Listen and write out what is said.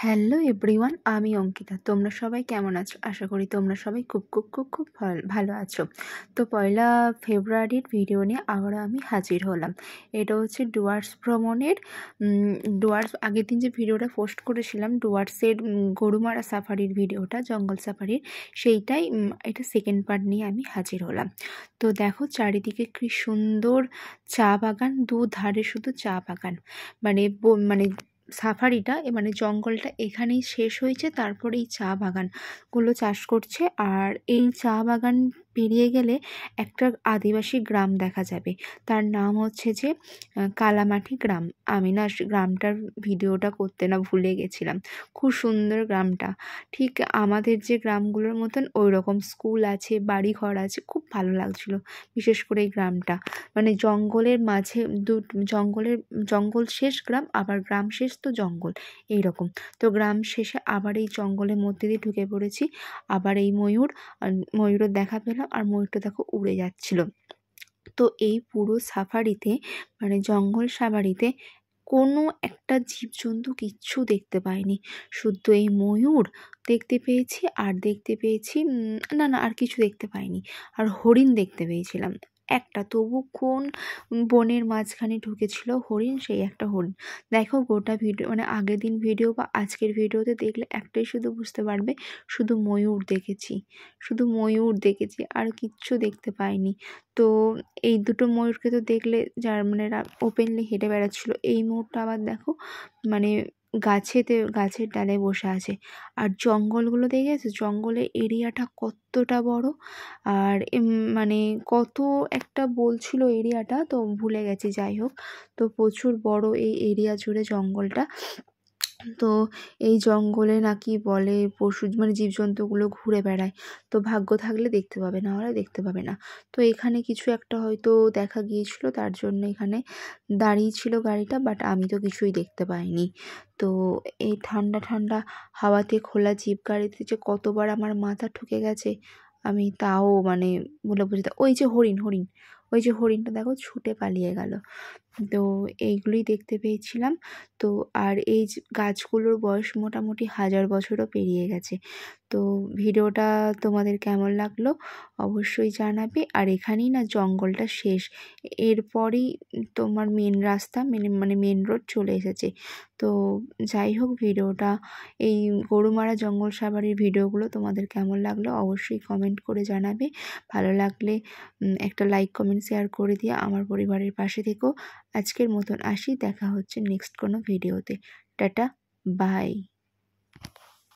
Hello everyone, আমি অঙ্কিতা। তোমরা সবাই কেমন আছো? আশা করি তোমরা সবাই খুব খুব খুব খুব ভালো আছো। তো পয়লা ফেব্রুয়ারির ভিডিও নিয়ে আবারও আমি হাজির হলাম। এটা হচ্ছে ডুয়ার্স ভ্রমণের ডুয়ার্স আগের দিন যে ভিডিওটা পোস্ট করেছিলাম ডুয়ার্সের গরুমারা সাফারির ভিডিওটা, জঙ্গল সাফারির, সেইটাই এটা সেকেন্ড পার্ট নিয়ে আমি হাজির হলাম। তো দেখো চারিদিকে কি সুন্দর চা বাগান, দুধারে শুধু চা বাগান। মানে সাফারিটা মানে জঙ্গলটা এখানেই শেষ হয়েছে, তারপরে এই চা বাগানগুলো চাষ করছে। আর এই চা বাগান পেরিয়ে গেলে একটা আদিবাসী গ্রাম দেখা যাবে, তার নাম হচ্ছে যে কালামাটি গ্রাম। আমি না গ্রামটার ভিডিওটা করতে না ভুলে গেছিলাম। খুব সুন্দর গ্রামটা, ঠিক আমাদের যে গ্রামগুলোর মতন ওই রকম স্কুল আছে, বাড়ি ঘর আছে, খুব ভালো লাগছিল। বিশেষ করে এই গ্রামটা মানে জঙ্গলের মাঝে জঙ্গল শেষ গ্রাম, আবার গ্রাম শেষ তো জঙ্গল, এইরকম। তো গ্রাম শেষে আবার এই জঙ্গলের মধ্যে দিয়ে ঢুকে পড়েছি। আবার এই ময়ূরের দেখা পেলাম, আর ময়ূরটা দেখো উড়ে যাচ্ছিল। তো এই পুরো সাফারিতে মানে জঙ্গল সাফারিতে কোনো একটা জীবজন্তু কিচ্ছু দেখতে পাইনি, শুধু এই ময়ূর দেখতে পেয়েছি। আর দেখতে পেয়েছি না আর কিছু দেখতে পাইনি। আর হরিণ দেখতে পেয়েছিলাম একটা, তবু কোন বনের মাঝখানে ঢুকেছিল হরিণ, সেই একটা হরিণ। দেখো গোটা ভিডিও মানে আগের দিন ভিডিও বা আজকের ভিডিওতে দেখলে একটাই শুধু বুঝতে পারবে, শুধু ময়ূর দেখেছি আর কিচ্ছু দেখতে পাইনি। তো এই দুটো ময়ূরকে তো দেখলে, যার মানে ওপেনলি হেঁটে বেড়াচ্ছিলো। এই ময়ূরটা আবার দেখো মানে গাছের ডালে বসে আছে। আর জঙ্গলগুলো দেখেছো, জঙ্গলের এরিয়াটা কতটা বড়। আর মানে কত একটা বলছিল এরিয়াটা, তো ভুলে গেছি। যাই হোক, তো প্রচুর বড় এই এরিয়া জুড়ে জঙ্গলটা। তো এই জঙ্গলে নাকি বলে পশু মানে জীবজন্তুগুলো ঘুরে বেড়ায়, তো ভাগ্য থাকলে দেখতে পাবে, না হলে দেখতে পাবে না। তো এখানে কিছু একটা হয়তো দেখা গিয়েছিল, তার জন্য এখানে দাঁড়িয়ে ছিল গাড়িটা, বাট আমি তো কিছুই দেখতে পাইনি। তো এই ঠান্ডা ঠান্ডা হাওয়াতে খোলা জিপ গাড়িতে যে কতবার আমার মাথা ঠুকে গেছে, আমি তাও মানে বলে বুঝতে। ওই যে হরিণটা দেখো ছুটে পালিয়ে গেল। তো এইগুলোই দেখতে পেয়েছিলাম। তো আর এই গাছগুলোর বয়স মোটামুটি 1000 বছরও পেরিয়ে গেছে। তো ভিডিওটা তোমাদের কেমন লাগলো অবশ্যই জানাবে। আর এখানেই না জঙ্গলটা শেষ, এরপরই তোমার মেন রাস্তা মানে মেন রোড চলে এসেছে। তো যাই হোক, ভিডিওটা এই গরুমারা জঙ্গল সাফারির ভিডিওগুলো তোমাদের কেমন লাগলো অবশ্যই কমেন্ট করে জানাবে। ভালো লাগলে একটা লাইক কমেন্ট শেয়ার করে দিয়ে আমার পরিবারের পাশে থেকো। আজকের মতন আসি, দেখা হচ্ছে নেক্সট কোনো ভিডিওতে। Tata, by.